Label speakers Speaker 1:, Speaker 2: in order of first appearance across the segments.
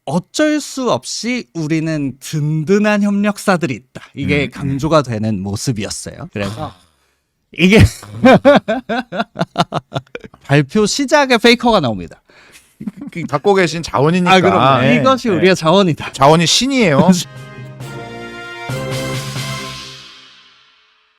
Speaker 1: 어쩔 수 없이 우리는 든든한 협력사들이 있다. 이게 강조가 되는 모습이었어요. 그래서 이게 발표 시작에 페이커가 나옵니다.
Speaker 2: 갖고 계신 자원이니까.
Speaker 1: 아, 그럼
Speaker 2: 네.
Speaker 1: 이것이 우리의 자원이다.
Speaker 2: 자원이 신이에요.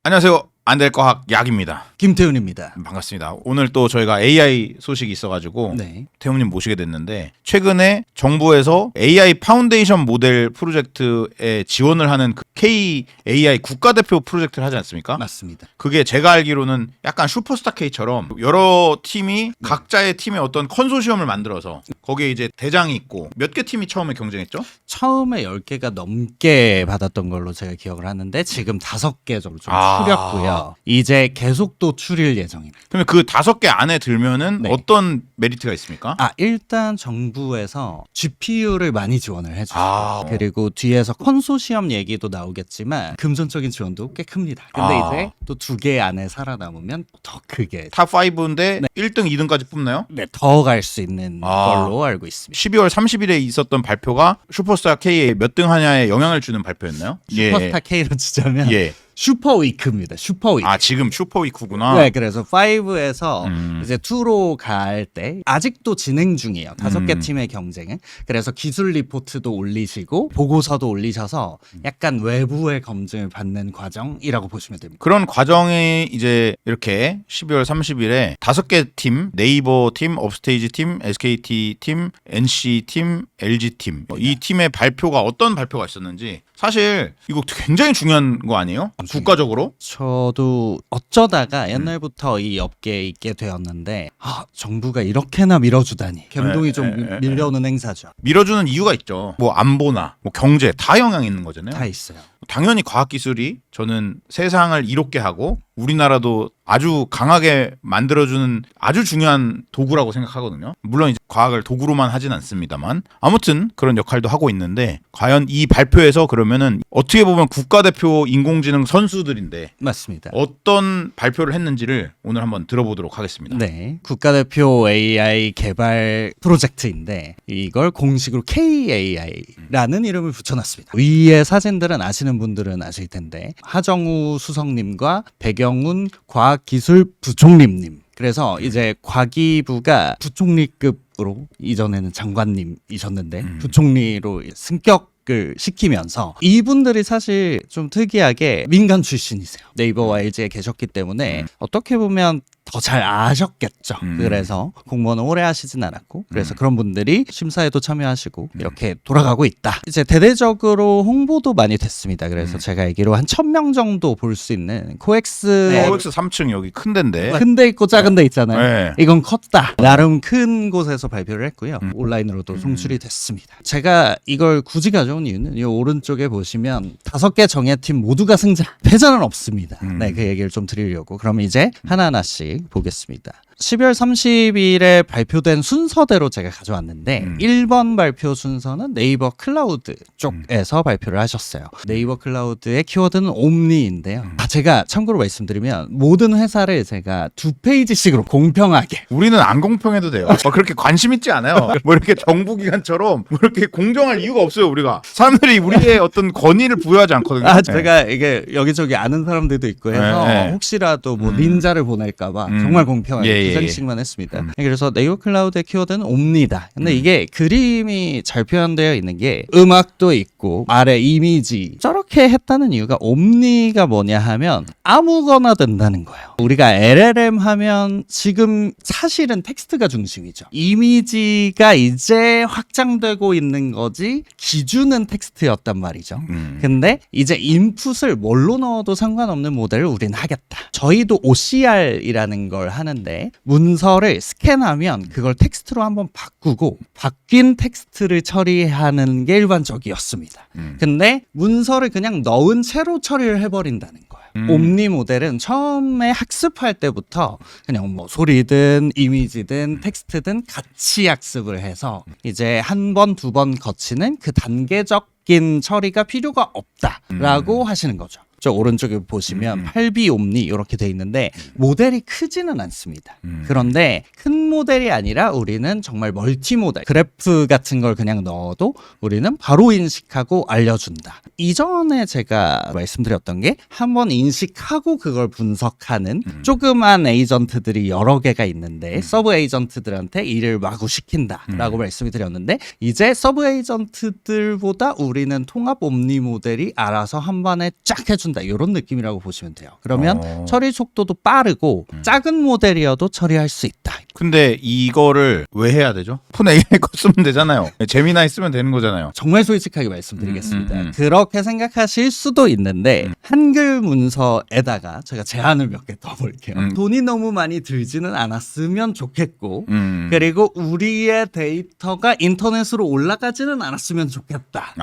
Speaker 2: 안녕하세요. 안될과학 약입니다.
Speaker 1: 김태훈입니다.
Speaker 2: 반갑습니다. 오늘 또 저희가 AI 소식이 있어가지고
Speaker 1: 네.
Speaker 2: 태훈님 모시게 됐는데, 최근에 정부에서 AI 파운데이션 모델 프로젝트에 지원을 하는 그 K-AI 국가대표 프로젝트를 하지 않습니까?
Speaker 1: 맞습니다.
Speaker 2: 그게 제가 알기로는 약간 슈퍼스타 K처럼 여러 팀이 각자의 팀의 어떤 컨소시엄을 만들어서 거기에 이제 대장이 있고, 몇 개 팀이 처음에 경쟁했죠?
Speaker 1: 처음에 10개가 넘게 받았던 걸로 제가 기억을 하는데 지금 5개 정도 좀 줄였고요. 이제 계속 또 줄일 예정입니다.
Speaker 2: 그러면 그 5개 안에 들면은
Speaker 1: 네.
Speaker 2: 어떤 메리트가 있습니까?
Speaker 1: 일단 정부에서 GPU를 많이 지원을 해주세요.
Speaker 2: 아.
Speaker 1: 그리고 뒤에서 컨소시엄 얘기도 나오겠지만 금전적인 지원도 꽤 큽니다. 근데 이제 또 2개 안에 살아남으면 더 크게
Speaker 2: 탑 5인데 1등, 2등까지 뽑나요?
Speaker 1: 더 갈 수 있는 걸로 알고 있습니다.
Speaker 2: 12월 30일에 있었던 발표가 슈퍼스타 K에 몇 등 하냐에 영향을 주는 발표였나요?
Speaker 1: 슈퍼스타 K로 치자면
Speaker 2: 예.
Speaker 1: 슈퍼위크입니다. 슈퍼위크.
Speaker 2: 지금 슈퍼위크구나.
Speaker 1: 네, 그래서 5에서 이제 2로 갈 때 아직도 진행 중이에요. 5개 팀의 경쟁은. 그래서 기술 리포트도 올리시고 보고서도 올리셔서 약간 외부의 검증을 받는 과정이라고 보시면 됩니다.
Speaker 2: 그런 과정이 이제 이렇게 12월 30일에 5개 팀, 네이버 팀, 업스테이지 팀, SKT 팀, NC 팀, LG 팀, 이 팀의 발표가 어떤 발표가 있었는지, 사실 이거 굉장히 중요한 거 아니에요? 국가적으로?
Speaker 1: 저도 어쩌다가 옛날부터 이 업계에 있게 되었는데 정부가 이렇게나 밀어주다니 감동이 좀 밀려오는 행사죠.
Speaker 2: 밀어주는 이유가 있죠. 뭐 안보나 뭐 경제 다 영향이 있는 거잖아요.
Speaker 1: 다 있어요.
Speaker 2: 당연히 과학기술이 저는 세상을 이롭게 하고 우리나라도 아주 강하게 만들어주는 아주 중요한 도구라고 생각하거든요. 물론 이제 과학을 도구로만 하진 않습니다만, 아무튼 그런 역할도 하고 있는데, 과연 이 발표에서 그러면은 어떻게 보면 국가대표 인공지능 선수들인데
Speaker 1: 맞습니다.
Speaker 2: 어떤 발표를 했는지를 오늘 한번 들어보도록 하겠습니다.
Speaker 1: 네, 국가대표 AI 개발 프로젝트인데 이걸 공식으로 KAI라는 이름을 붙여놨습니다. 위의 사진들은 아시는 분들은 아실 텐데 하정우 수석님과 백영훈 과학기술부총리님. 그래서 이제 과기부가 부총리급으로, 이전에는 장관님이셨는데 부총리로 승격을 시키면서, 이분들이 사실 좀 특이하게 민간 출신이세요. 네이버와 LG에 계셨기 때문에 어떻게 보면 더 잘 아셨겠죠. 그래서 공무원을 오래 하시진 않았고, 그래서 그런 분들이 심사에도 참여하시고 이렇게 돌아가고 있다. 이제 대대적으로 홍보도 많이 됐습니다. 그래서 제가 알기로 한 1000명 정도 볼 수 있는 코엑스
Speaker 2: 코엑스 3층 여기 큰 데인데.
Speaker 1: 큰 데 있고 작은 데 있잖아요.
Speaker 2: 네.
Speaker 1: 이건 컸다. 나름 큰 곳에서 발표를 했고요. 온라인으로도 송출이 됐습니다. 제가 이걸 굳이 가져온 이유는 이 오른쪽에 보시면 5개 정예팀 모두가 승자. 패자는 없습니다. 네, 그 얘기를 좀 드리려고. 그럼 이제 하나하나씩 보겠습니다. 12월 30일에 발표된 순서대로 제가 가져왔는데 1번 발표 순서는 네이버 클라우드 쪽에서 발표를 하셨어요. 네이버 클라우드의 키워드는 옴니인데요. 제가 참고로 말씀드리면 모든 회사를 제가 2페이지씩으로 공평하게,
Speaker 2: 우리는 안 공평해도 돼요. 그렇게 관심 있지 않아요. 뭐 이렇게 정부기관처럼 뭐 이렇게 공정할 이유가 없어요. 우리가 사람들이 우리의 어떤 권위를 부여하지 않거든요.
Speaker 1: 제가 이게 여기저기 아는 사람들도 있고 해서 혹시라도 뭐 닌자를 보낼까봐 정말 공평하게 부장식만 했습니다. 그래서 네이버 클라우드의 키워드는 옴니다. 근데 이게 그림이 잘 표현되어 있는 게 음악도 있고 아래 이미지, 저렇게 했다는 이유가 옴니가 뭐냐 하면 아무거나 된다는 거예요. 우리가 LLM 하면 지금 사실은 텍스트가 중심이죠. 이미지가 이제 확장되고 있는 거지 기준은 텍스트였단 말이죠. 근데 이제 인풋을 뭘로 넣어도 상관없는 모델을 우리는 하겠다. 저희도 OCR이라는 걸 하는데 문서를 스캔하면 그걸 텍스트로 한번 바꾸고 바뀐 텍스트를 처리하는 게 일반적이었습니다. 근데 문서를 그냥 넣은 채로 처리를 해버린다는 거예요. 옴니 모델은 처음에 학습할 때부터 그냥 뭐 소리든 이미지든 텍스트든 같이 학습을 해서 이제 한 번, 2번 거치는 그 단계적인 처리가 필요가 없다라고 하시는 거죠. 저 오른쪽에 보시면 8B 옴니 이렇게 돼 있는데 모델이 크지는 않습니다. 그런데 큰 모델이 아니라 우리는 정말 멀티 모델 그래프 같은 걸 그냥 넣어도 우리는 바로 인식하고 알려준다. 이전에 제가 말씀드렸던 게 한번 인식하고 그걸 분석하는 조그만 에이전트들이 여러 개가 있는데 서브 에이전트들한테 일을 마구 시킨다라고 말씀을 드렸는데 이제 서브 에이전트들보다 우리는 통합 옴니 모델이 알아서 한 번에 쫙 해준다 이런 느낌이라고 보시면 돼요. 그러면 처리 속도도 빠르고 작은 모델이어도 처리할 수 있다.
Speaker 2: 근데 이거를 왜 해야 되죠? 오픈 AI 거 쓰면 되잖아요. 제미나이 쓰면 되는 거잖아요.
Speaker 1: 정말 솔직하게 말씀드리겠습니다. 그렇게 생각하실 수도 있는데 한글 문서에다가 제가 제안을 몇 개 더 볼게요. 돈이 너무 많이 들지는 않았으면 좋겠고 그리고 우리의 데이터가 인터넷으로 올라가지는 않았으면 좋겠다.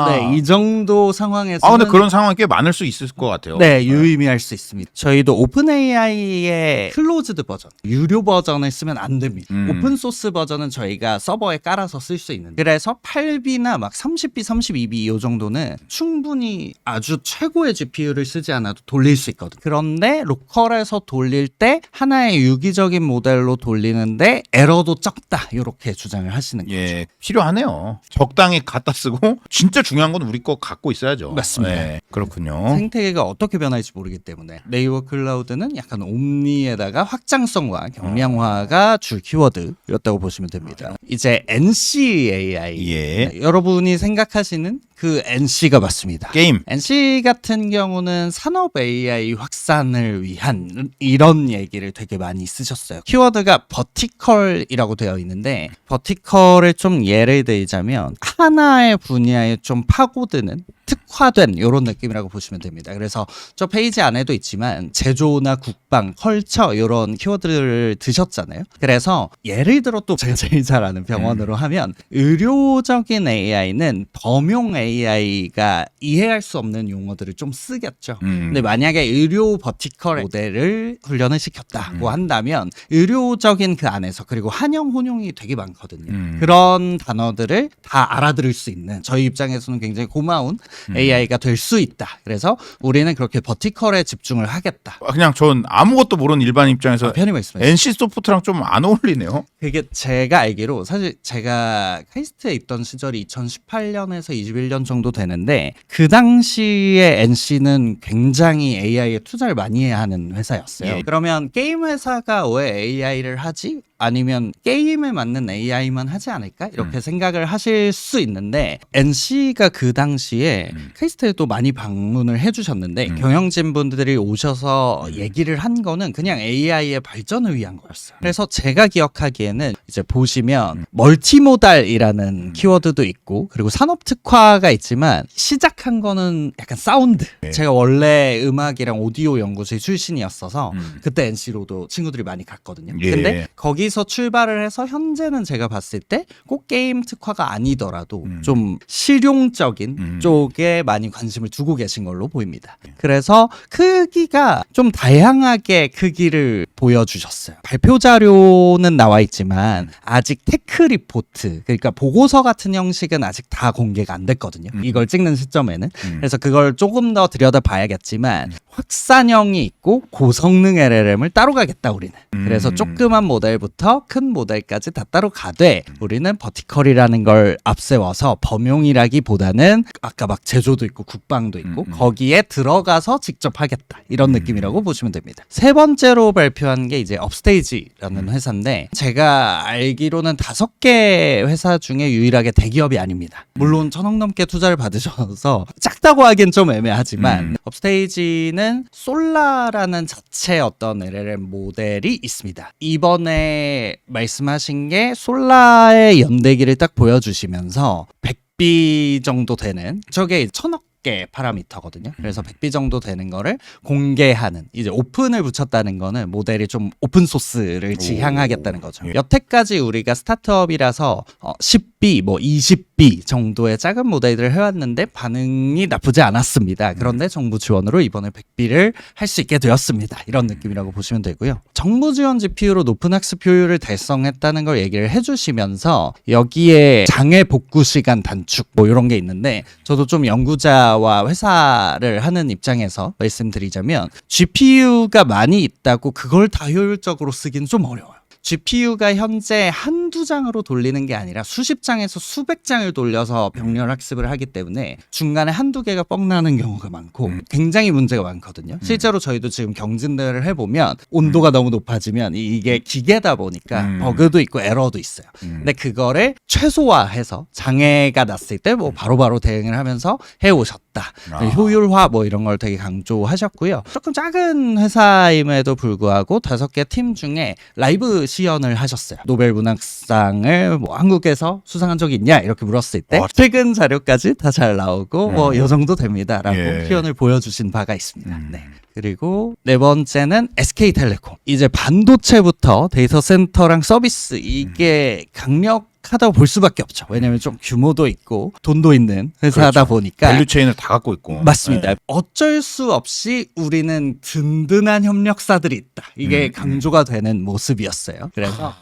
Speaker 1: 네, 이 정도 상황에서는
Speaker 2: 근데 그런 상황이 꽤 많을 수 있을 것 같아요.
Speaker 1: 네, 유의미할 수 있습니다. 저희도 오픈 AI의 클로즈드 버전, 유료 버전을 쓰면 안 됩니다. 오픈 소스 버전은 저희가 서버에 깔아서 쓸 수 있는데 그래서 8B나 막 30B, 32B 이 정도는 충분히 아주 최고의 GPU를 쓰지 않아도 돌릴 수 있거든요. 그런데 로컬에서 돌릴 때 하나의 유기적인 모델로 돌리는데 에러도 적다 이렇게 주장을 하시는 거죠.
Speaker 2: 예, 필요하네요. 적당히 갖다 쓰고 진짜 중요한 건 우리 거 갖고 있어야죠.
Speaker 1: 맞습니다.
Speaker 2: 네, 그렇군요.
Speaker 1: 생태계가 어떻게 변할지 모르기 때문에 네이버 클라우드는 약간 옴니에다가 확장성과 경량화가 주 키워드였다고 보시면 됩니다. 이제 NC AI 네, 여러분이 생각하시는 그 NC가 맞습니다.
Speaker 2: 게임.
Speaker 1: NC 같은 경우는 산업 AI 확산을 위한 이런 얘기를 되게 많이 쓰셨어요. 키워드가 버티컬이라고 되어 있는데 버티컬을 좀 예를 들자면 하나의 분야에 좀 파고드는 특화된 이런 느낌이라고 보시면 됩니다. 그래서 저 페이지 안에도 있지만 제조나 국방, 컬처 이런 키워드를 드셨잖아요. 그래서 예를 들어 또 제가 제일 잘 아는 병원으로 하면 의료적인 AI는 범용 AI가 이해할 수 없는 용어들을 좀 쓰겠죠. 근데 만약에 의료 버티컬 모델을 훈련을 시켰다고 한다면 의료적인 그 안에서 그리고 한영, 혼용이 되게 많거든요. 그런 단어들을 다 알아들을 수 있는 저희 입장에서는 굉장히 고마운 AI가 될 수 있다. 그래서 우리는 그렇게 버티컬에 집중을 하겠다.
Speaker 2: 그냥 전 아무것도 모르는 일반 입장에서
Speaker 1: 편히 말씀하세요.
Speaker 2: NC 소프트랑 좀 안 어울리네요.
Speaker 1: 그게 제가 알기로 사실 제가 카이스트에 있던 시절이 2018년에서 21년 정도 되는데 그 당시에 NC는 굉장히 AI에 투자를 많이 해야 하는 회사였어요.
Speaker 2: 예.
Speaker 1: 그러면 게임 회사가 왜 AI를 하지? 아니면 게임에 맞는 AI만 하지 않을까? 이렇게 생각을 하실 수 있는데 NC가 그 당시에 카이스트에도 많이 방문을 해주셨는데 경영진 분들이 오셔서 얘기를 한 거는 그냥 AI의 발전을 위한 거였어요. 그래서 제가 기억하기에는 이제 보시면 멀티모달이라는 키워드도 있고 그리고 산업 특화가 있지만 시작한 거는 약간 사운드. 제가 원래 음악이랑 오디오 연구소의 출신이었어서 그때 NC로도 친구들이 많이 갔거든요. 근데 거기서 출발을 해서 현재는 제가 봤을 때 꼭 게임 특화가 아니더라도 좀 실용적인 쪽에 많이 관심을 두고 계신 걸로 보입니다. 그래서 크기가 좀 다양하게 크기를 보여주셨어요. 발표 자료는 나와 있지만 아직 테크 리포트, 그러니까 보고서 같은 형식은 아직 다 공개가 안 됐거든요. 이걸 찍는 시점에는. 그래서 그걸 조금 더 들여다봐야겠지만 확산형이 있고 고성능 LLM을 따로 가겠다 우리는. 그래서 조그만 모델부터 큰 모델까지 다 따로 가되 우리는 버티컬이라는 걸 앞세워서 범용이라기보다는 아까 막 제조도 있고 국방도 있고 거기에 들어가서 직접 하겠다 이런 느낌이라고 보시면 됩니다. 세 번째로 발표한 게 이제 업스테이지라는 회사인데 제가 알기로는 5개 회사 중에 유일하게 대기업이 아닙니다. 물론 1,000억 넘게 투자를 받으셔서 작다고 하기엔 좀 애매하지만 업스테이지는 솔라라는 자체 어떤 LLM 모델이 있습니다. 이번에 말씀하신 게 솔라의 연대기를 딱 보여주시면서 100B 정도 되는 저게 1,000억 개 파라미터거든요. 그래서 100B 정도 되는 거를 공개하는 이제 오픈을 붙였다는 거는 모델이 좀 오픈 소스를 지향하겠다는 거죠. 여태까지 우리가 스타트업이라서 10B 뭐 20B 정도의 작은 모델들을 해왔는데 반응이 나쁘지 않았습니다. 그런데 정부 지원으로 이번에 100B를 할 수 있게 되었습니다. 이런 느낌이라고 보시면 되고요. 정부 지원 GPU로 높은 학습 효율을 달성했다는 걸 얘기를 해주시면서 여기에 장애 복구 시간 단축 뭐 이런 게 있는데 저도 좀 연구자 전문가와 회사를 하는 입장에서 말씀드리자면 GPU가 많이 있다고 그걸 다 효율적으로 쓰기는 좀 어려워요. GPU가 현재 한두 장으로 돌리는 게 아니라 수십 장에서 수백 장을 돌려서 병렬 학습을 하기 때문에 중간에 한두 개가 뻥나는 경우가 많고 굉장히 문제가 많거든요. 실제로 저희도 지금 경진들을 해보면 온도가 너무 높아지면 이게 기계다 보니까 버그도 있고 에러도 있어요. 근데 그거를 최소화해서 장애가 났을 때 뭐 바로바로 대응을 하면서 해오셨다. 효율화 뭐 이런 걸 되게 강조하셨고요. 조금 작은 회사임에도 불구하고 5개 팀 중에 라이브 시연을 하셨어요. 노벨 문학상을 뭐 한국에서 수상한 적이 있냐 이렇게 물었을 때 최근 자료까지 다 잘 나오고 뭐 이 정도 됩니다라고 시연을 보여주신 바가 있습니다. 네. 그리고 네 번째는 SK텔레콤. 이제 반도체부터 데이터 센터랑 서비스 이게 강력하다고 볼 수밖에 없죠. 왜냐하면 좀 규모도 있고 돈도 있는 회사다
Speaker 2: 그렇죠.
Speaker 1: 보니까
Speaker 2: 밸류체인을 다 갖고 있고.
Speaker 1: 맞습니다. 어쩔 수 없이 우리는 든든한 협력사들이 있다. 이게 강조가 되는 모습이었어요. 그래서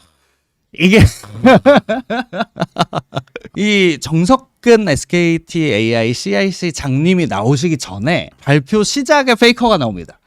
Speaker 1: 이게 이 정석근 SKT AI CIC 장님이 나오시기 전에 발표 시작에 페이커가 나옵니다.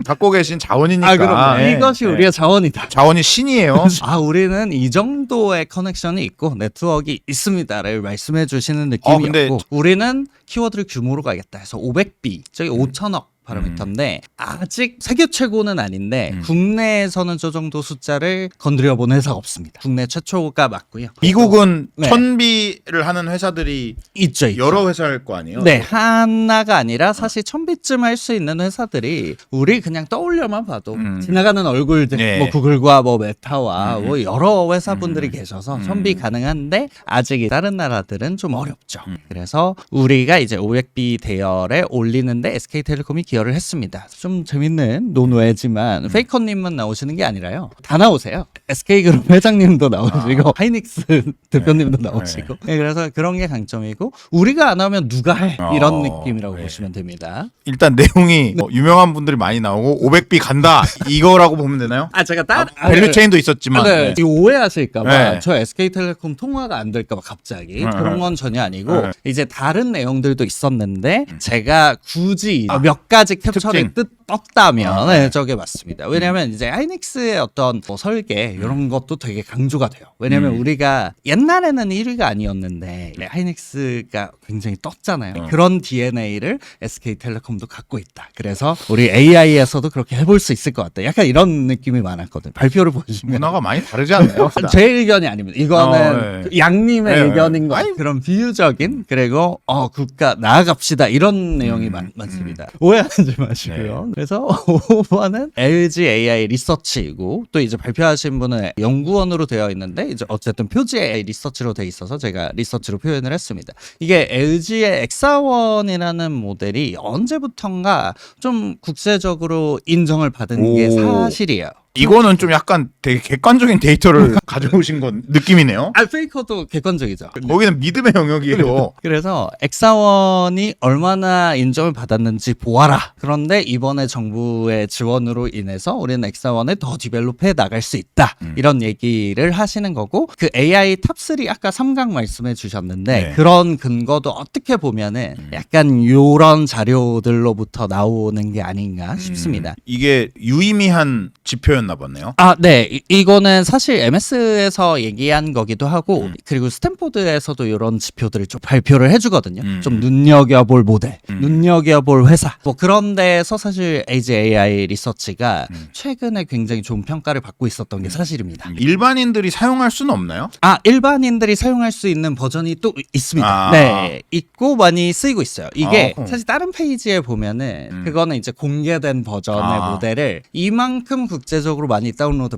Speaker 2: 갖고 계신 자원이니까.
Speaker 1: 그럼 이것이 우리의 자원이다.
Speaker 2: 자원이 신이에요.
Speaker 1: 우리는 이 정도의 커넥션이 있고 네트워크가 있습니다를 말씀해 주시는 느낌이었고
Speaker 2: 근데
Speaker 1: 우리는 키워드를 규모로 가겠다 해서 500B, 저기 5천억 파라미터인데 아직 세계 최고는 아닌데 국내에서는 저 정도 숫자를 건드려 본 회사가 없습니다. 국내 최초가 맞고요.
Speaker 2: 미국은
Speaker 1: 네.
Speaker 2: 1000비를 하는 회사들이
Speaker 1: 있죠.
Speaker 2: 여러 회사일 거 아니에요?
Speaker 1: 네, 하나가 아니라 사실 1000비쯤 할 수 있는 회사들이 우리 그냥 떠올려만 봐도 지나가는 얼굴들,
Speaker 2: 네.
Speaker 1: 뭐 구글과 뭐 메타와 뭐 여러 회사분들이 계셔서 1000비 가능한데 아직 다른 나라들은 좀 어렵죠. 그래서 우리가 이제 500비 대열에 올리는데 SK텔레콤이 기여를 했습니다. 좀 재밌는 논외지만 페이커님만 나오시는 게 아니라요. 다 나오세요. SK그룹 회장님도 나오시고 하이닉스 대표님도 나오시고. 네, 그래서 그런 게 강점이고 우리가 안 하면 누가 해? 이런 느낌이라고 보시면 됩니다.
Speaker 2: 일단 내용이 유명한 분들이 많이 나오고 500비 간다 이거라고 보면 되나요?
Speaker 1: 제가
Speaker 2: 밸류체인도 있었지만
Speaker 1: 네. 이거 오해하실까봐
Speaker 2: 네.
Speaker 1: 저 SK텔레콤 통화가 안 될까봐 갑자기 그런 건 전혀 아니고 이제 다른 내용들도 있었는데 제가 굳이 몇 가지 캡처를 떴다면 네, 저게 맞습니다. 왜냐하면 이제 하이닉스의 어떤 뭐 설계 이런 것도 되게 강조가 돼요. 왜냐하면 우리가 옛날에는 1위가 아니었는데 하이닉스가 굉장히 떴잖아요. 그런 DNA를 SK텔레콤도 갖고 있다. 그래서 우리 AI에서도 그렇게 해볼 수 있을 것 같다. 약간 이런 느낌이 많았거든요. 발표를 보시면
Speaker 2: 문화가 많이 다르지 않나요?
Speaker 1: 제 의견이 아닙니다. 이거는
Speaker 2: 네.
Speaker 1: 그 양님의
Speaker 2: 네.
Speaker 1: 의견인 거. 그런 비유적인 그리고 국가 나아갑시다 이런 내용이 많습니다. 오해하지 마시고요.
Speaker 2: 네.
Speaker 1: 그래서 5번은 LG AI 리서치이고 또 이제 발표하신 분은 연구원으로 되어 있는데 이제 어쨌든 표지 AI 리서치로 돼 있어서 제가 리서치로 표현을 했습니다. 이게 LG의 엑사원이라는 모델이 언제부턴가 좀 국제적으로 인정을 받은 게 사실이에요.
Speaker 2: 이거는 좀 약간 되게 객관적인 데이터를 가져오신 건 느낌이네요.
Speaker 1: 페이커도 객관적이죠.
Speaker 2: 거기는 믿음의 영역이에요.
Speaker 1: 그래서 엑사원이 얼마나 인정을 받았는지 보아라. 그런데 이번에 정부의 지원으로 인해서 우리는 엑사원을 더 디벨롭해 나갈 수 있다. 이런 얘기를 하시는 거고 그 AI 탑3 아까 3강 말씀해 주셨는데
Speaker 2: 네.
Speaker 1: 그런 근거도 어떻게 보면은 약간 요런 자료들로부터 나오는 게 아닌가 싶습니다.
Speaker 2: 이게 유의미한 지표였나 보네요.
Speaker 1: 네. 이거는 사실 MS에서 얘기한 거기도 하고 그리고 스탠포드에서도 이런 지표들을 좀 발표를 해주거든요. 좀 눈여겨볼 모델, 눈여겨볼 회사. 뭐 그런 데에서 사실 AI 리서치가 최근에 굉장히 좋은 평가를 받고 있었던 게 사실입니다.
Speaker 2: 일반인들이 사용할 수는 없나요?
Speaker 1: 일반인들이 사용할 수 있는 버전이 또 있습니다. 네. 있고 많이 쓰이고 있어요. 이게 사실 다른 페이지에 보면은 그거는 이제 공개된 버전의 모델을 이만큼 국제적으로 많이 다운로드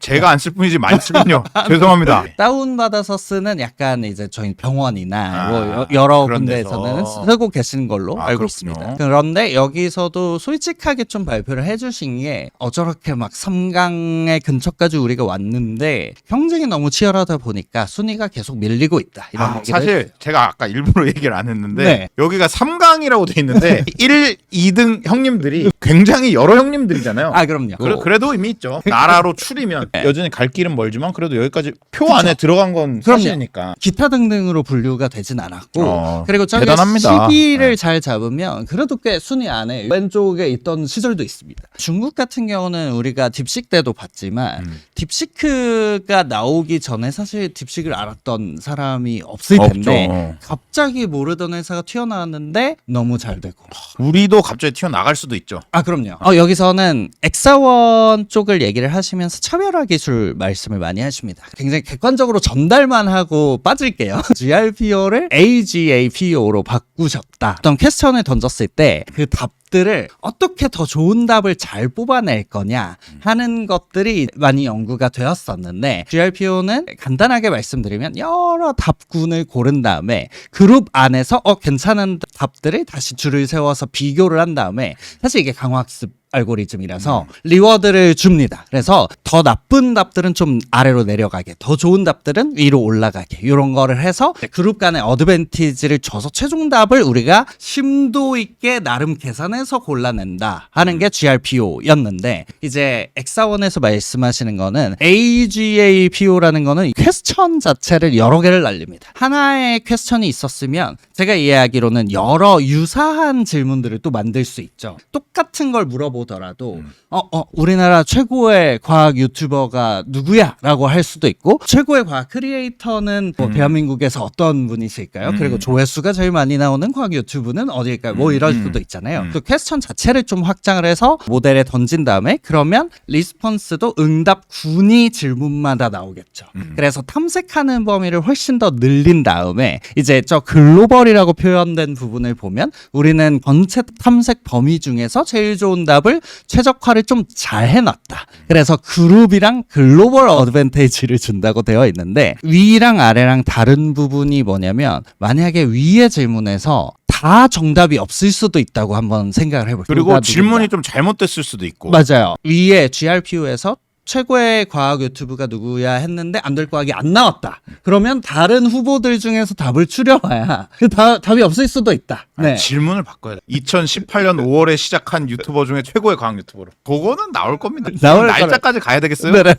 Speaker 2: 제가 안 쓸 뿐이지 많이 쓰군요. 죄송합니다.
Speaker 1: 다운받아서 쓰는 약간 이제 저희 병원이나 뭐 여러 군데에서는 쓰고 계시는 걸로 알고
Speaker 2: 그렇군요.
Speaker 1: 있습니다. 그런데 여기서도 솔직하게 좀 발표를 해주신 게 저렇게 막 3강의 근처까지 우리가 왔는데 경쟁이 너무 치열하다 보니까 순위가 계속 밀리고 있다. 이런 얘기를
Speaker 2: 사실
Speaker 1: 했어요.
Speaker 2: 제가 아까 일부러 얘기를 안 했는데
Speaker 1: 네.
Speaker 2: 여기가 3강이라고 돼 있는데 1, 2등 형님들이 굉장히 여러 형님들이잖아요.
Speaker 1: 그럼요.
Speaker 2: 그래도 의미 있죠. 나라로 추리면 여전히 갈 길은 멀지만 그래도 여기까지 표
Speaker 1: 그쵸.
Speaker 2: 안에 들어간 건
Speaker 1: 그럼요.
Speaker 2: 사실이니까.
Speaker 1: 기타 등등으로 분류가 되진 않았고 그리고 저기
Speaker 2: 대단합니다.
Speaker 1: 시기를 잘 잡으면 그래도 꽤 순위 안에 왼쪽에 있던 시절도 있습니다. 중국 같은 경우는 우리가 딥시크 때도 봤지만 딥시크가 나오기 전에 사실 딥시크를 알았던 사람이 없을 텐데 갑자기 모르던 회사가 튀어나왔는데 너무 잘 되고
Speaker 2: 우리도 갑자기 튀어나갈 수도 있죠.
Speaker 1: 아 그럼요. 여기서는 엑사원 쪽을 얘기를 하시면서 차별화 기술 말씀을 많이 하십니다. 굉장히 객관적으로 전달만 하고 빠질게요. GRPO를 AGAPO로 바꾸셨다. 어떤 퀘스천을 던졌을 때 그 답들을 어떻게 더 좋은 답을 잘 뽑아낼 거냐 하는 것들이 많이 연구가 되었었는데 GRPO는 간단하게 말씀드리면 여러 답군을 고른 다음에 그룹 안에서 괜찮은 답들을 다시 줄을 세워서 비교를 한 다음에 사실 이게 강화학습 알고리즘이라서 리워드를 줍니다. 그래서 더 나쁜 답들은 좀 아래로 내려가게, 더 좋은 답들은 위로 올라가게 이런 거를 해서 그룹 간의 어드밴티지를 줘서 최종 답을 우리가 심도 있게 나름 계산해서 골라낸다 하는 게 GRPO였는데 이제 엑사원에서 말씀하시는 거는 AGAPO라는 거는 퀘스천 자체를 여러 개를 날립니다. 하나의 퀘스천이 있었으면 제가 이해하기로는 여러 유사한 질문들을 또 만들 수 있죠. 똑같은 걸 물어보더라도 우리나라 최고의 과학 유튜버가 누구야? 라고 할 수도 있고 최고의 과학 크리에이터는 뭐 대한민국에서 어떤 분이실까요? 그리고 조회수가 제일 많이 나오는 과학 유튜브는 어디일까요? 뭐 이럴 수도 있잖아요. 그 퀘스천 자체를 좀 확장을 해서 모델에 던진 다음에 그러면 리스폰스도 응답군이 질문마다 나오겠죠. 그래서 탐색하는 범위를 훨씬 더 늘린 다음에 이제 저 글로벌이라고 표현된 부분을 보면 우리는 전체 탐색 범위 중에서 제일 좋은 답을 최적화를 좀 잘 해놨다. 그래서 그룹이랑 글로벌 어드밴테이지를 준다고 되어 있는데 위랑 아래랑 다른 부분이 뭐냐면 만약에 위의 질문에서 다 정답이 없을 수도 있다고 한번 생각을 해볼게요.
Speaker 2: 그리고 질문이 좀 잘못됐을 수도 있고.
Speaker 1: 맞아요. 위에 GRPO에서 최고의 과학 유튜브가 누구야 했는데 안 될 과학이 안 나왔다. 그러면 다른 후보들 중에서 답을 추려봐야 답이 없을 수도 있다. 네.
Speaker 2: 질문을 바꿔야 돼. 2018년 5월에 시작한 유튜버 중에 최고의 과학 유튜버로. 그거는 나올 겁니다. 날짜까지 가야 되겠어요?
Speaker 1: 네네.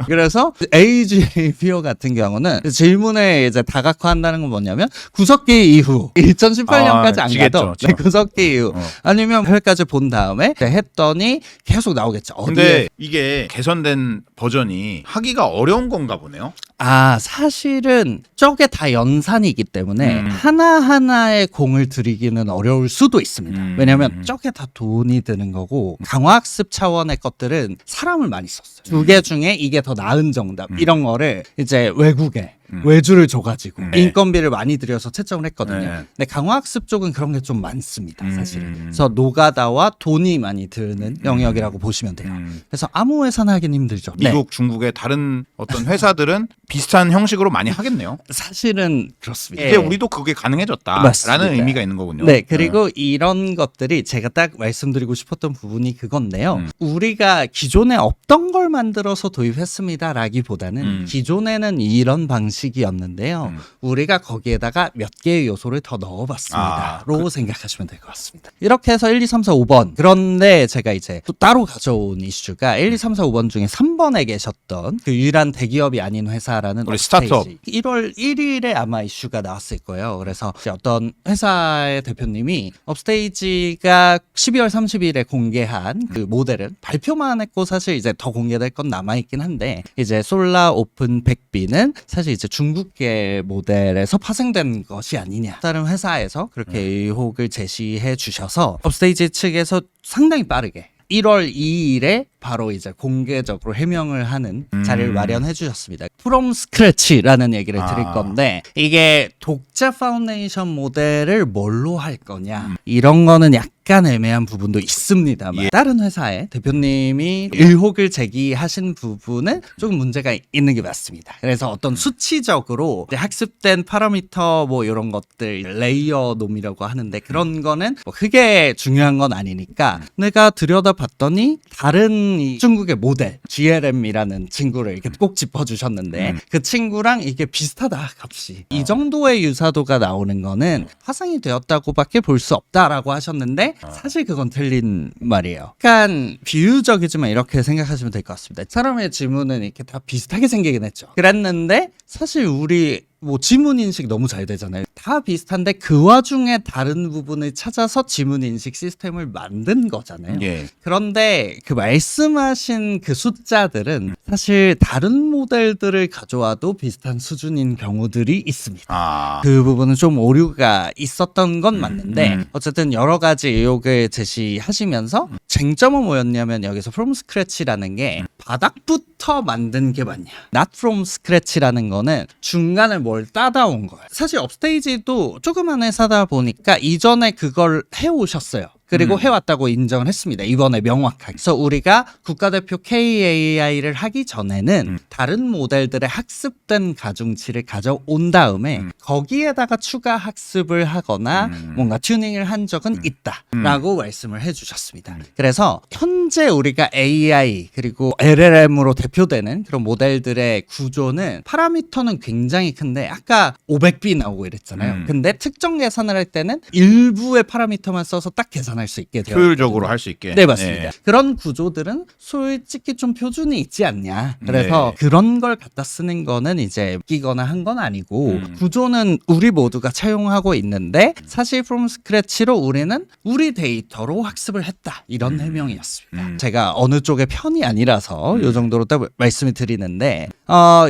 Speaker 1: 그래서 AGPO 같은 경우는 질문에 이제 다각화한다는 건 뭐냐면 구석기 이후 2018년까지 안 가도 구석기 이후 아니면 회까지 본 다음에 했더니 계속 나오겠죠.
Speaker 2: 근데 이게 개선된 버전이 하기가 어려운 건가 보네요.
Speaker 1: 사실은 저게 다 연산이기 때문에 하나하나의 공을 들이기는 어려울 수도 있습니다. 왜냐하면 저게 다 돈이 드는 거고 강화학습 차원의 것들은 사람을 많이 썼어요. 두 개 중에 이게 더 나은 정답 이런 거를 이제 외국에 외주를 줘가지고 인건비를 많이 들여서 채점을 했거든요. 근데 강화학습 쪽은 그런 게 좀 많습니다, 사실은. 그래서 노가다와 돈이 많이 드는 영역이라고 보시면 돼요. 그래서 아무 회사나 하긴 힘들죠.
Speaker 2: 미국, 중국의 다른 어떤 회사들은 비슷한 형식으로 많이 하겠네요.
Speaker 1: 사실은 그렇습니다.
Speaker 2: 이제 우리도 그게 가능해졌다라는
Speaker 1: 맞습니다.
Speaker 2: 의미가 있는 거군요.
Speaker 1: 네, 그리고 이런 것들이 제가 딱 말씀드리고 싶었던 부분이 그건데요. 우리가 기존에 없던 걸 만들어서 도입했습니다라기보다는 기존에는 이런 방식이었는데요. 우리가 거기에다가 몇 개의 요소를 더 넣어봤습니다로 생각하시면 될 것 같습니다. 이렇게 해서 1, 2, 3, 4, 5번. 그런데 제가 이제 또 따로 가져온 이슈가 1, 2, 3, 4, 5번 중에 3번에 계셨던 그 유일한 대기업이 아닌 회사라는
Speaker 2: 우리 스타트업.
Speaker 1: 1월 1일에 아마 이슈가 나왔을 거예요. 그래서 이제 어떤 회사의 대표님이 업스테이지가 12월 30일에 공개한 그 모델은 발표만 했고 사실 이제 더 공개될 건 남아있긴 한데 이제 솔라 오픈 100B는 사실 이제 중국계 모델에서 파생된 것이 아니냐. 다른 회사에서 그렇게 의혹을 제시해 주셔서 업스테이지 측에서 상당히 빠르게 1월 2일에 바로 이제 공개적으로 해명을 하는 자리를 마련해 주셨습니다. From Scratch라는 얘기를 드릴 건데 이게 독자 파운데이션 모델을 뭘로 할 거냐 이런 거는 약간 애매한 부분도 있습니다만 다른 회사의 대표님이 의혹을 제기하신 부분은 조금 문제가 있는 게 맞습니다. 그래서 어떤 수치적으로 이제 학습된 파라미터 뭐 이런 것들 레이어 놈이라고 하는데 그런 거는 뭐 크게 중요한 건 아니니까 내가 들여다봤더니 다른 이 중국의 모델 GLM이라는 친구를 이렇게 꼭 짚어주셨는데 그 친구랑 이게 비슷하다 값이 이 정도의 유사도가 나오는 거는 파생이 되었다고밖에 볼 수 없다라고 하셨는데 사실 그건 틀린 말이에요. 약간 비유적이지만 이렇게 생각하시면 될 것 같습니다. 사람의 지문은 이렇게 다 비슷하게 생기긴 했죠. 그랬는데 사실 우리 지문 인식 너무 잘 되잖아요. 다 비슷한데 그 와중에 다른 부분을 찾아서 지문 인식 시스템을 만든 거잖아요.
Speaker 2: 예.
Speaker 1: 그런데 그 말씀하신 그 숫자들은 사실 다른 모델들을 가져와도 비슷한 수준인 경우들이 있습니다. 그 부분은 좀 오류가 있었던 건 맞는데 어쨌든 여러 가지 의혹을 제시하시면서 쟁점은 뭐였냐면 여기서 from scratch라는 게 바닥부터 만든 게 맞냐. not from scratch라는 거는 중간을 뭘 따다온 거예요. 사실 업스테이지도 조그만 회사다 보니까 이전에 그걸 해오셨어요. 그리고 해왔다고 인정을 했습니다. 이번에 명확하게. 그래서 우리가 국가대표 KAI를 하기 전에는 다른 모델들의 학습된 가중치를 가져온 다음에 거기에다가 추가 학습을 하거나 뭔가 튜닝을 한 적은 있다라고 말씀을 해주셨습니다. 그래서 현재 우리가 AI 그리고 LLM으로 대표되는 그런 모델들의 구조는 파라미터는 굉장히 큰데 아까 500B 나오고 이랬잖아요. 근데 특정 계산을 할 때는 일부의 파라미터만 써서 딱 계산할 수 있게 돼요.
Speaker 2: 효율적으로 할 수 있게.
Speaker 1: 네, 맞습니다. 그런 구조들은 솔직히 좀 표준이 있지 않냐. 그래서 그런 걸 갖다 쓰는 거는 이제 끼거나 한 건 아니고 구조는 우리 모두가 차용하고 있는데 사실 from scratch로 우리는 우리 데이터로 학습을 했다. 이런 해명이었습니다. 제가 어느 쪽의 편이 아니라서 이 정도로 딱 말씀을 드리는데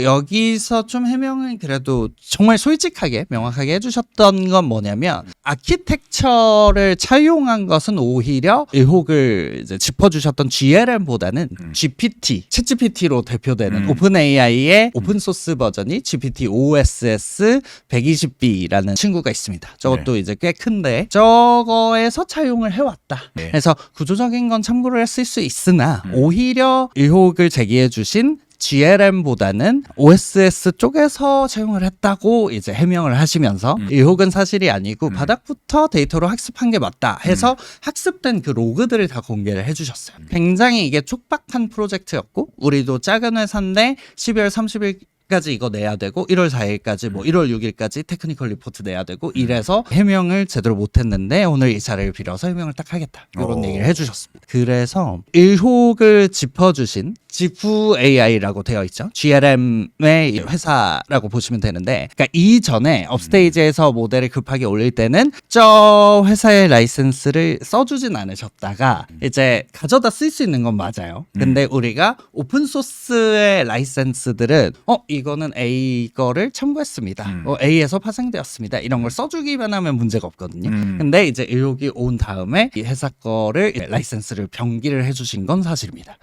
Speaker 1: 여기서 좀 해명은 그래도 정말 솔직하게 명확하게 해주셨던 건 뭐냐면 아키텍처를 차용한 것은 오히려 의혹을 이제 짚어주셨던 GLM보다는 GPT, 챗GPT로 대표되는 오픈 AI의 오픈 소스 버전이 GPT OSS 120B라는 친구가 있습니다. 저것도 이제 꽤 큰데 저거에서 차용을 해왔다. 그래서 구조적인 건 참고를 했을 수 있으나 오히려 의혹을 제기해주신 GLM보다는 OSS 쪽에서 채용을 했다고 이제 해명을 하시면서 의혹은 사실이 아니고 바닥부터 데이터로 학습한 게 맞다 해서 학습된 그 로그들을 다 공개를 해주셨어요. 굉장히 이게 촉박한 프로젝트였고 우리도 작은 회사인데 12월 30일 까지 이거 내야 되고 1월 4일까지 1월 6일까지 테크니컬 리포트 내야 되고 이래서 해명을 제대로 못했는데 오늘 이 자리를 빌어서 해명을 딱 하겠다 이런 얘기를 해주셨습니다. 그래서 의혹을 짚어주신 지프 AI라고 되어 있죠. GLM의 회사라고 보시면 되는데 그러니까 이전에 업스테이지에서 모델을 급하게 올릴 때는 저 회사의 라이센스를 써주진 않으셨다가 이제 가져다 쓸 수 있는 건 맞아요. 근데 우리가 오픈소스의 라이센스들은 이거는 A 거를 첨부했습니다. A에서 파생되었습니다. 이런 걸 써주기만 하면 문제가 없거든요. 근데 이제 의혹이 온 다음에 이 회사 거를 라이센스를 병기를 해주신 건 사실입니다.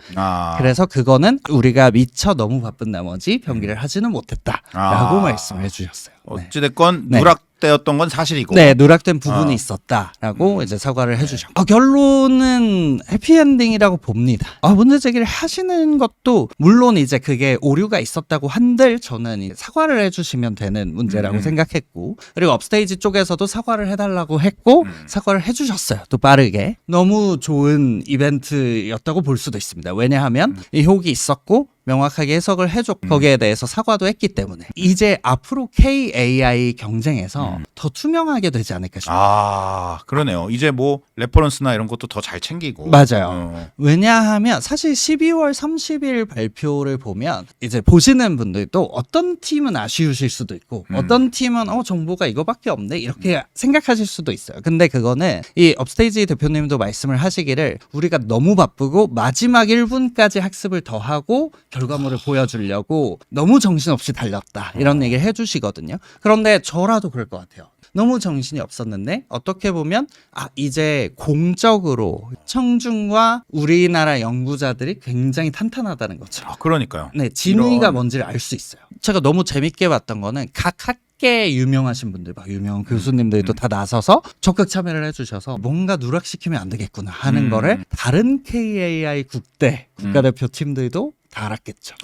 Speaker 1: 그래서 그거는 우리가 미처 너무 바쁜 나머지 병기를 하지는 못했다라고 말씀을 해주셨어요.
Speaker 2: 어찌됐건 누락되었던 건 사실이고.
Speaker 1: 네, 누락된 부분이 있었다라고 이제 사과를 해주셨고 결론은 해피엔딩이라고 봅니다. 문제 제기를 하시는 것도 물론 이제 그게 오류가 있었다고 한들 저는 사과를 해주시면 되는 문제라고 생각했고 그리고 업스테이지 쪽에서도 사과를 해달라고 했고 사과를 해주셨어요. 또 빠르게. 너무 좋은 이벤트였다고 볼 수도 있습니다. 왜냐하면 의혹이 있었고 명확하게 해석을 해줬고 거기에 대해서 사과도 했기 때문에 이제 앞으로 KAI 경쟁에서 더 투명하게 되지 않을까 싶어요.
Speaker 2: 그러네요. 이제 레퍼런스나 이런 것도 더 잘 챙기고.
Speaker 1: 맞아요. 왜냐하면 사실 12월 30일 발표를 보면 이제 보시는 분들도 어떤 팀은 아쉬우실 수도 있고 어떤 팀은 정보가 이거밖에 없네 이렇게 생각하실 수도 있어요. 근데 그거는 이 업스테이지 대표님도 말씀을 하시기를 우리가 너무 바쁘고 마지막 1분까지 학습을 더 하고 결과물을 보여주려고 너무 정신없이 달렸다 이런 얘기를 해주시거든요. 그런데 저라도 그럴 것 같아요. 너무 정신이 없었는데 어떻게 보면 이제 공적으로 청중과 우리나라 연구자들이 굉장히 탄탄하다는 거죠.
Speaker 2: 그러니까요.
Speaker 1: 네, 진위가 뭔지를 알 수 있어요. 제가 너무 재밌게 봤던 거는 각 학계 유명하신 분들, 유명한 교수님들도 다 나서서 적극 참여를 해주셔서 뭔가 누락시키면 안 되겠구나 하는 거를 다른 KAI 국가대표 팀들도 다 알았겠죠.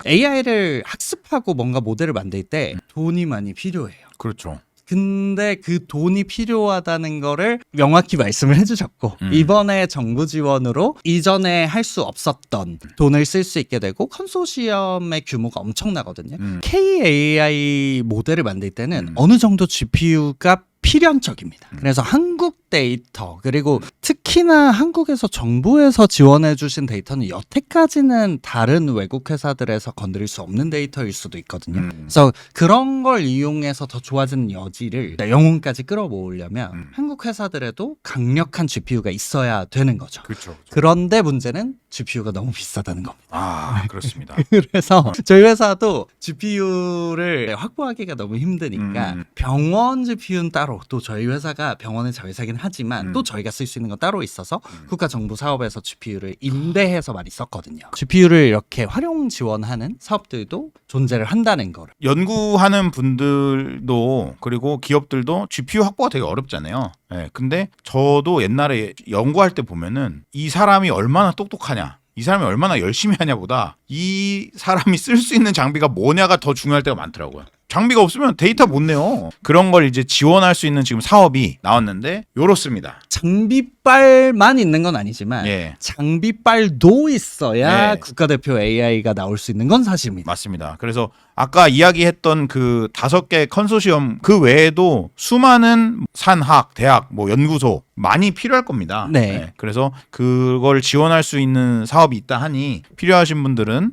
Speaker 1: AI를 학습하고 뭔가 모델을 만들 때 돈이 많이 필요해요.
Speaker 2: 그렇죠.
Speaker 1: 근데 그 돈이 필요하다는 거를 명확히 말씀을 해주셨고 이번에 정부 지원으로 이전에 할 수 없었던 돈을 쓸 수 있게 되고 컨소시엄의 규모가 엄청나거든요. KAI 모델을 만들 때는 어느 정도 GPU가 필연적입니다. 그래서 한국 데이터 그리고 특히나 한국에서 정부에서 지원해 주신 데이터는 여태까지는 다른 외국 회사들에서 건드릴 수 없는 데이터일 수도 있거든요. 그래서 그런 걸 이용해서 더 좋아지는 여지를 영혼까지 끌어모으려면 한국 회사들에도 강력한 GPU가 있어야 되는 거죠.
Speaker 2: 그렇죠.
Speaker 1: 그런데 문제는 GPU가 너무 비싸다는 겁니다.
Speaker 2: 아, 그렇습니다.
Speaker 1: 그래서 저희 회사도 GPU를 확보하기가 너무 힘드니까 병원 GPU는 따로, 또 저희 회사가 병원의 자회사긴 하지만 또 저희가 쓸 수 있는 건 따로 있어서 국가정부 사업에서 GPU를 임대해서 많이 썼거든요. GPU를 이렇게 활용 지원하는 사업들도 존재를 한다는 거를.
Speaker 2: 연구하는 분들도 그리고 기업들도 GPU 확보가 되게 어렵잖아요. 네, 근데 저도 옛날에 연구할 때 보면은 이 사람이 얼마나 똑똑하냐, 이 사람이 얼마나 열심히 하냐보다 이 사람이 쓸 수 있는 장비가 뭐냐가 더 중요할 때가 많더라고요. 장비가 없으면 데이터 못 내요. 그런 걸 이제 지원할 수 있는 지금 사업이 나왔는데 요렇습니다.
Speaker 1: 장비빨만 있는 건 아니지만
Speaker 2: 예.
Speaker 1: 장비빨도 있어야
Speaker 2: 네.
Speaker 1: 국가대표 AI가 나올 수 있는 건 사실입니다.
Speaker 2: 맞습니다. 그래서 아까 이야기했던 그 5개 컨소시엄 그 외에도 수많은 산학, 대학, 뭐 연구소 많이 필요할 겁니다.
Speaker 1: 네.
Speaker 2: 그래서 그걸 지원할 수 있는 사업이 있다 하니 필요하신 분들은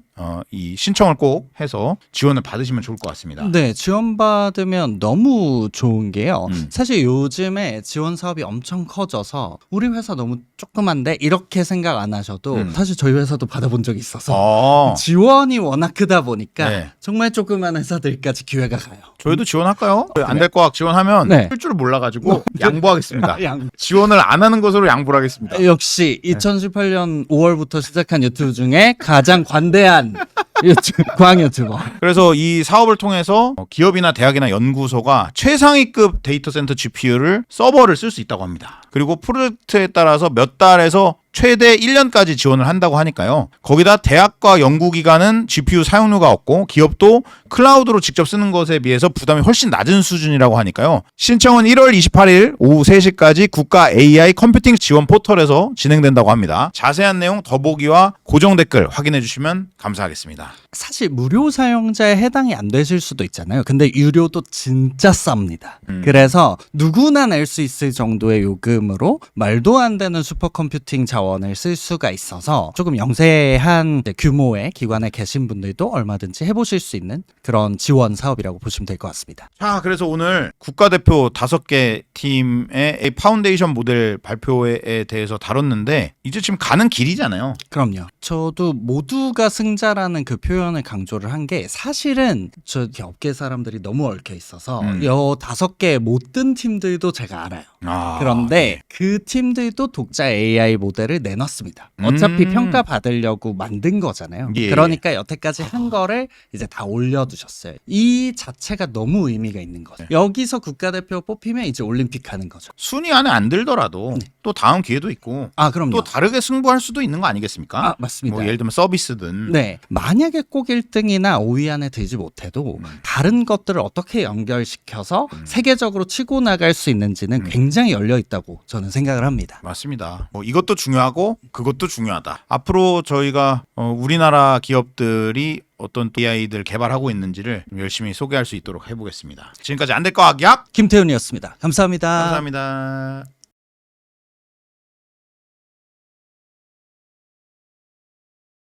Speaker 2: 이 신청을 꼭 해서 지원을 받으시면 좋을 것 같습니다.
Speaker 1: 네, 지원받으면 너무 좋은 게요. 사실 요즘에 지원 사업이 엄청 커져서 우리 회사 너무 조그만데 이렇게 생각 안 하셔도 사실 저희 회사도 받아본 적이 있어서 지원이 워낙 크다 보니까
Speaker 2: 네.
Speaker 1: 정말 조그만 회사들까지 기회가 가요.
Speaker 2: 저희도 지원할까요? 안 될 거 지원하면
Speaker 1: 네.
Speaker 2: 쓸 줄을 몰라가지고 양보하겠습니다.
Speaker 1: 양-
Speaker 2: 지원을 안 하는 것으로 양보를 하겠습니다.
Speaker 1: 역시 2018년 5월부터 시작한 유튜브 중에 가장 관대한 광 유튜버.
Speaker 2: 그래서 이 사업을 통해서 기업이나 대학이나 연구소가 최상위급 데이터 센터 GPU를 서버를 쓸 수 있다고 합니다. 그리고 프로젝트에 따라서 몇 달에서 최대 1년까지 지원을 한다고 하니까요. 거기다 대학과 연구기관은 GPU 사용료가 없고 기업도 클라우드로 직접 쓰는 것에 비해서 부담이 훨씬 낮은 수준이라고 하니까요. 신청은 1월 28일 오후 3시까지 국가 AI 컴퓨팅 지원 포털에서 진행된다고 합니다. 자세한 내용 더보기와 고정 댓글 확인해 주시면 감사하겠습니다.
Speaker 1: 사실 무료 사용자에 해당이 안 되실 수도 있잖아요. 근데 유료도 진짜 쌉니다. 그래서 누구나 낼 수 있을 정도의 요금으로 말도 안 되는 슈퍼컴퓨팅 자원을 쓸 수가 있어서 조금 영세한 규모의 기관에 계신 분들도 얼마든지 해보실 수 있는 그런 지원 사업이라고 보시면 될 것 같습니다.
Speaker 2: 자, 그래서 오늘 국가대표 5개 팀의 파운데이션 모델 발표에 대해서 다뤘는데 이제 지금 가는 길이잖아요.
Speaker 1: 그럼요. 저도 모두가 승자라는 그 표현을 강조를 한 게 사실은 저 업계 사람들이 너무 얽혀 있어서 여 5개 못 든 팀들도 제가 알아요. 그런데 그 팀들도 독자 AI 모델을 내놨습니다. 어차피 평가 받으려고 만든 거잖아요.
Speaker 2: 예.
Speaker 1: 그러니까 여태까지 한 거를 이제 다 올려두셨어요. 이 자체가 너무 의미가 있는 거죠. 여기서 국가대표 뽑히면 이제 올림픽 하는 거죠.
Speaker 2: 순위 안에 안 들더라도 또 다음 기회도 있고
Speaker 1: 아, 그럼요.
Speaker 2: 또 다르게 승부할 수도 있는 거 아니겠습니까?
Speaker 1: 아, 맞습니다.
Speaker 2: 뭐 예를 들면 서비스든.
Speaker 1: 네. 만약에 꼭 1등이나 5위 안에 들지 못해도 다른 것들을 어떻게 연결시켜서 세계적으로 치고 나갈 수 있는지는 굉장히 열려 있다고 저는 생각을 합니다.
Speaker 2: 맞습니다. 뭐 이것도 중요하고 그것도 중요하다. 앞으로 저희가 우리나라 기업들이 어떤 AI들 개발하고 있는지를 열심히 소개할 수 있도록 해보겠습니다. 지금까지 안될거 악약
Speaker 1: 김태훈이었습니다. 감사합니다.
Speaker 2: 감사합니다.